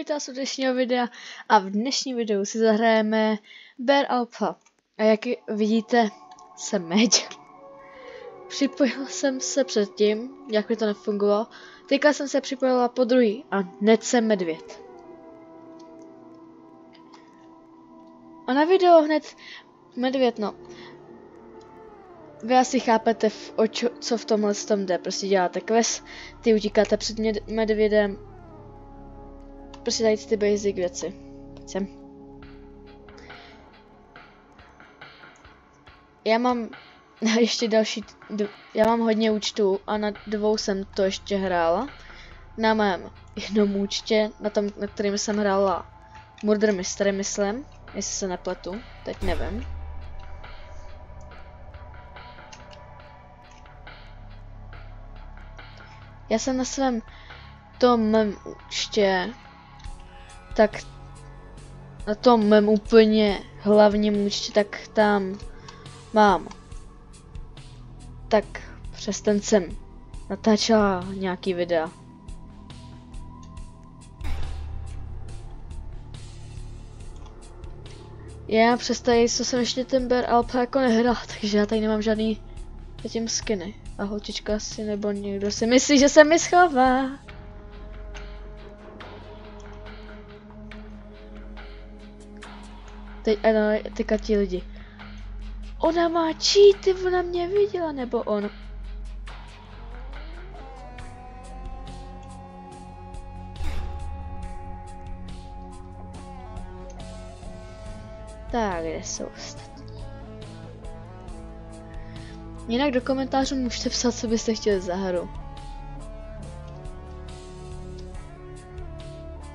vítám u dnešního videa a v dnešním videu si zahrajeme Bear Alpha. A jak vidíte, jsem meď. Připojil jsem se předtím, jak mi to nefungovalo. Teďka jsem se připojila po druhý a hned jsem medvěd. A na video hned medvěd, no. Vy asi chápete, co v tomhle tom jde. Prostě děláte quest, ty utíkáte před medvědem. Prostě tady ty basic věci. Pojď sem. Já mám ještě další, já mám hodně účtů a na dvou jsem to ještě hrála. Na mém jednom účtě, na tom, na kterým jsem hrála Murder Mystery, myslím, jestli se nepletu, teď nevím. Já jsem na svém tom mém účtě, tak na tom mém úplně hlavním účtě, tak tam mám. Tak přes ten jsem natáčela nějaký videa. Já přes tady, co jsem ještě ten Bear Alpha jako nehrál, takže já tady nemám žádný zatím skiny. A holčička si nebo někdo si myslí, že se mi schová. Teď, ano, teďka ti lidi. Ona má cheaty, ona mě viděla, nebo on. Tak, kde jsou ostatní? Jinak do komentářů můžete psat, co byste chtěli za hru.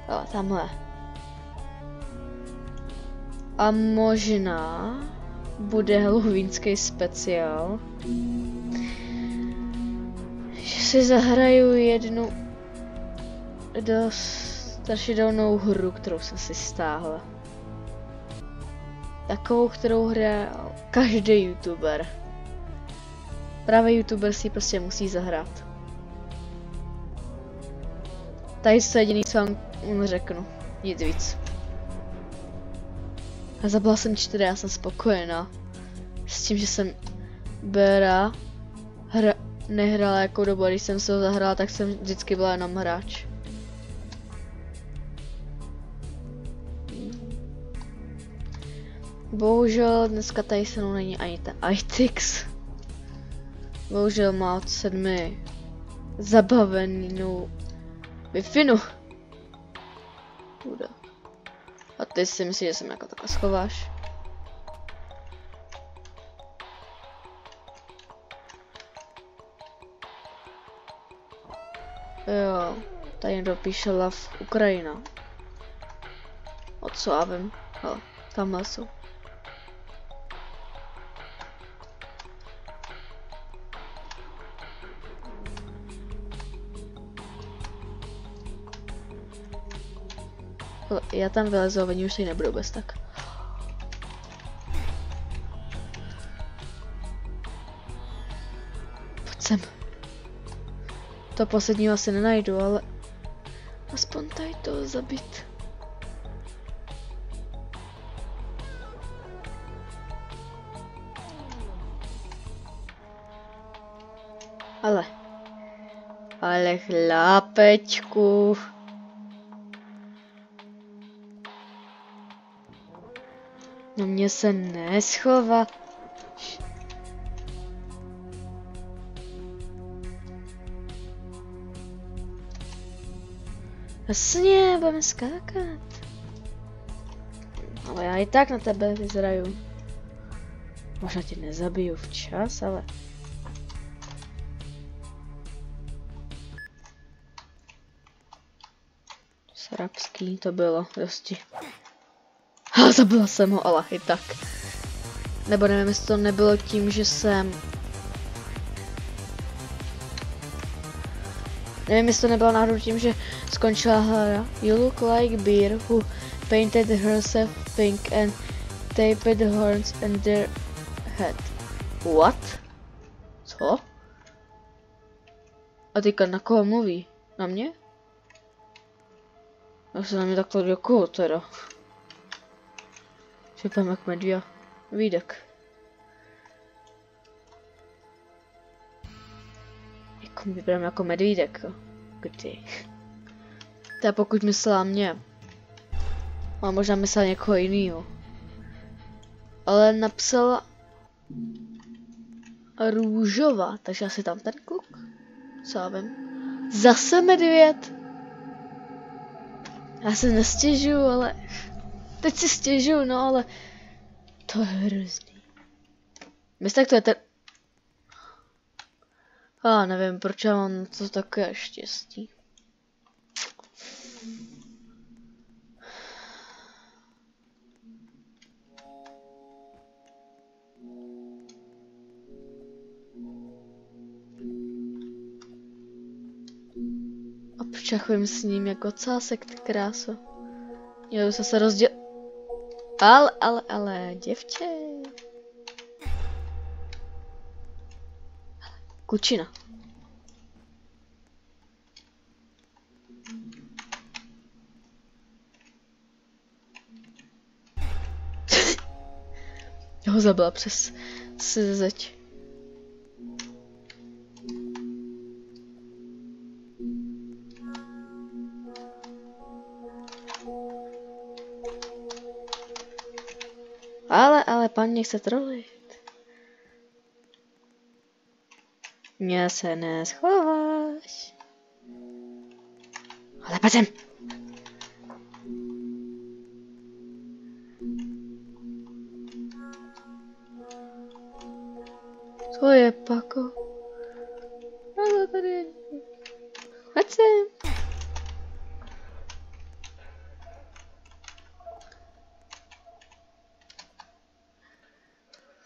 O, tamhle. A možná bude halloweenský speciál. Že si zahraju jednu dost strašidelnou hru, kterou jsem si stáhla. Takovou, kterou hraje každý youtuber. Právě youtuber si prostě musí zahrát. Tady je jediný, co vám řeknu. Nic víc. A zabila jsem 4, já jsem spokojená. S tím, že jsem Beara nehrála jakou dobu, když jsem se ho zahrála, tak jsem vždycky byla jenom hráč. Bohužel dneska tady se mnou není ani ten iTix. Bohužel má od 7 zabavenou Wi-Fi. Bude. A ty si myslíš, že se mě jako takhle schováš? Jo, tady někdo píše Love Ukrajina. O co já vím? Hele, tamhle jsou. Já tam vylezu a oni už si nebudou bez tak. Pojď sem. To posledního asi nenajdu, ale aspoň tady to zabít. Ale chlápečku. No mě se neschová. Jasně, budeme skákat. Ale já i tak na tebe vyzraju. Možná tě nezabiju včas, ale... Srabský to bylo dosti. Ha, zabila jsem ho, ale i tak. Nebo nevím, jestli to nebylo tím, že jsem... Nevím, jestli to nebylo náhodou tím, že skončila hra. You look like Bear who painted herself pink and taped the horns and their head. What? Co? A teďka na koho mluví? Na mě? A se na mě takto děkuju teda. Vypadám jak medvídek. Jako vypadám jako medvídek, jo. Kdy? To je pokud myslela mě. A možná myslela někoho jinýho. Ale napsala růžová, takže asi tam ten kluk. Co já vím. Zase medvěd. Já se nestěžuju, ale... Teď si stěžuju, no ale... To je hrozný. Myslíte, jak to je ten... nevím, proč já mám to takové štěstí. A počachujím s ním jako cásek, ty kráso. Jo, se rozděl... Ale, děvče. Kučina. Já ho zabila přes zeď. Ale pan mě chce trolit. Mně se neschováš. Ale pojď sem. To je pako. Ale tady je. Pojď sem.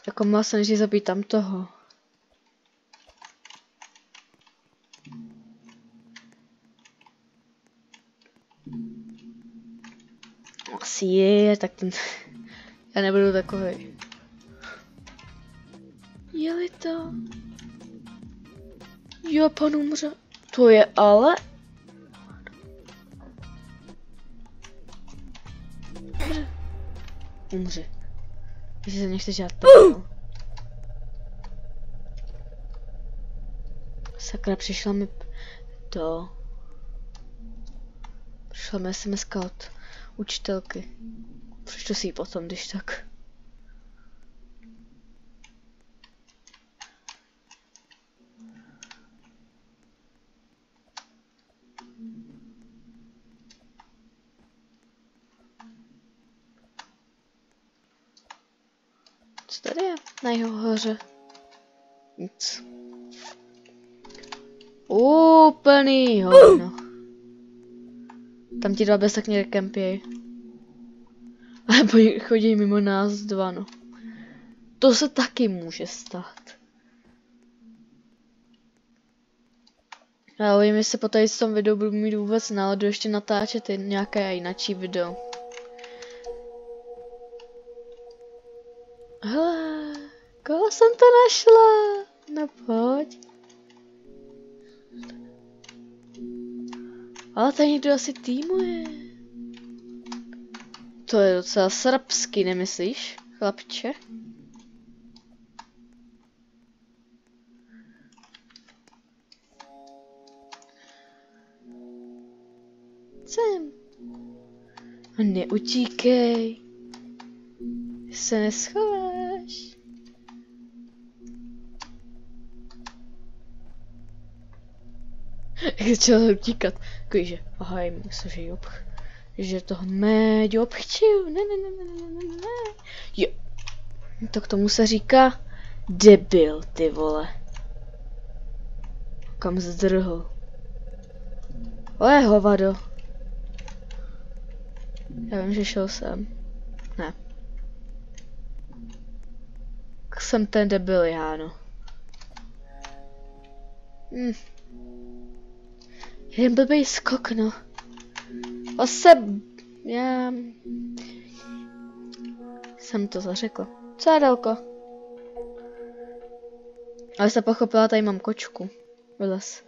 Jako má se než zabít tam toho. Asi je, tak ten... Já nebudu takovej. Je-li to? Jo, pan umře. To je ale... Umře. Když se nechce dělat to. Sakra, přišla mi to. Přišla mi SMS od učitelky. Přečtu si ji potom, když tak. Co tady je na jeho hoře? Nic. Úplný hovno. Tam ti dva bez tak někde kempěj. A chodí mimo nás dva, no. To se taky může stát. Já vím, jestli po tady s tom videu budu mít vůbec náladu ještě natáčet nějaké jináčí video. Hele, koho jsem to našla? No pojď. Ale tady někdo asi týmuje. To je docela srbsky, nemyslíš, chlapče? Sem. Neutíkej. Se neschováš. Jak začal utíkat. Takovýže, aha, myslím, že jo. Že toho médio obchčil. Ne. Jo. To k tomu se říká debil, ty vole. Kam zdrhl. Ale hovado. Já vím, že šel sem. Ne. Jsem ten debil, já no. Jeden blbý skok, no. Já... Jsem to zařekla. Co je daleko? Ale jste pochopila, tady mám kočku. Vylez.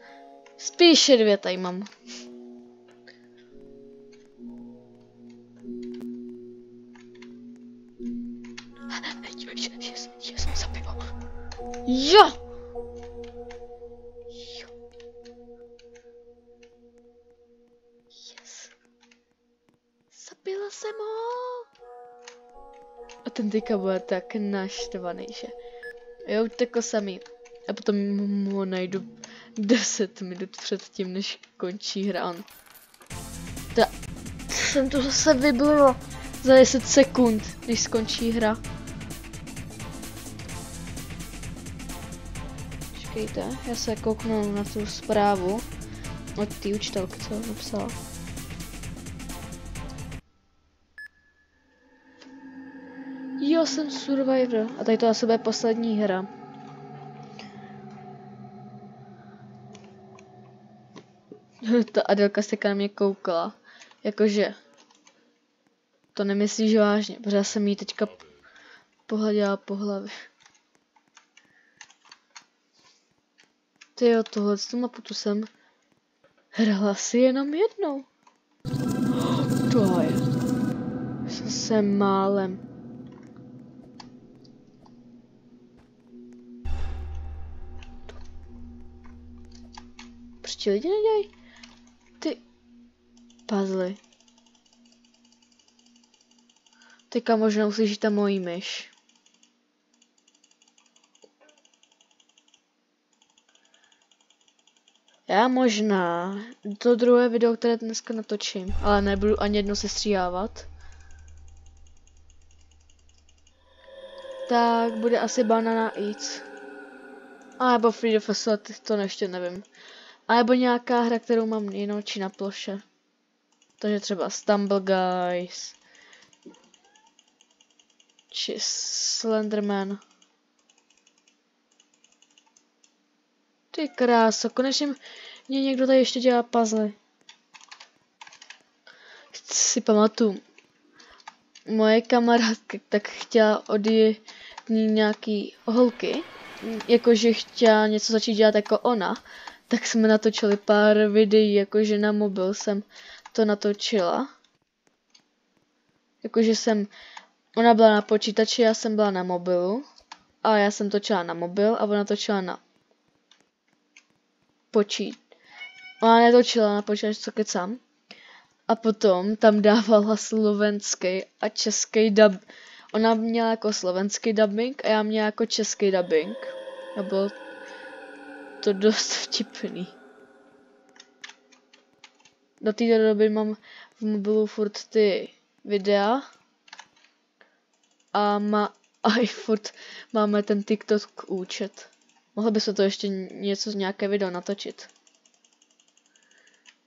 Spíše dvě tady mám. Jsem zabil. Jo! Yes. Zabila jsem ho. A ten teďka bude tak naštvaný, že jo, utekl samý. A potom ho najdu 10 minut před tím, než končí hra. Jsem to zase vyblila za 10 sekund, než skončí hra. Počkejte, já se kouknu na tu zprávu od té učitelky, co napsala. Jo, jsem Survivor. A tady to asi bude poslední hra. Ta Adelka se na mě koukala. Jakože to nemyslíš vážně, protože já jsem jí teďka pohleděla po hlavě. Tyjo, tohle tu mapu tu jsem hrala si jenom jednou. To je. Zase málem. Proč ti lidi nedělají ty puzzle? Teďka možná uslyšíte mojí myš. Já možná to druhé video, které dneska natočím, ale nebudu ani jedno sestříhávat. Tak bude asi Banana Eats. A nebo Free the Facility, to ještě nevím. A nebo nějaká hra, kterou mám nejnočí na ploše. Takže třeba Stumble Guys. Či Slenderman. Ty kráso, konečně mě někdo tady ještě dělá puzzle. Si pamatuju. Moje kamarádka tak chtěla od nějaký holky, jakože chtěla něco začít dělat jako ona, tak jsme natočili pár videí, jakože na mobil jsem to natočila. Jakože ona byla na počítači, já jsem byla na mobilu, a já jsem točila na mobil a ona točila na Ona netočila na počítač, co kecám. A potom tam dávala slovenský a český dub. Ona měla jako slovenský dubbing a já měla jako český dubbing. A bylo to dost vtipný. Do té doby mám v mobilu furt ty videa. A furt máme ten TikTok účet. Mohli bychom to ještě nějaké video natočit.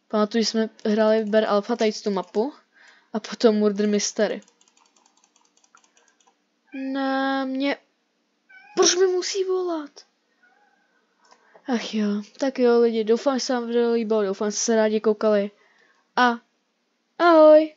Pamatuju, že jsme hráli v Bear Alpha tady tu mapu a potom Murder Mystery. Na mě... Proč mi musí volat? Ach jo, tak jo lidi, doufám, že se vám video líbilo, doufám, že jste se rádi koukali. A ahoj!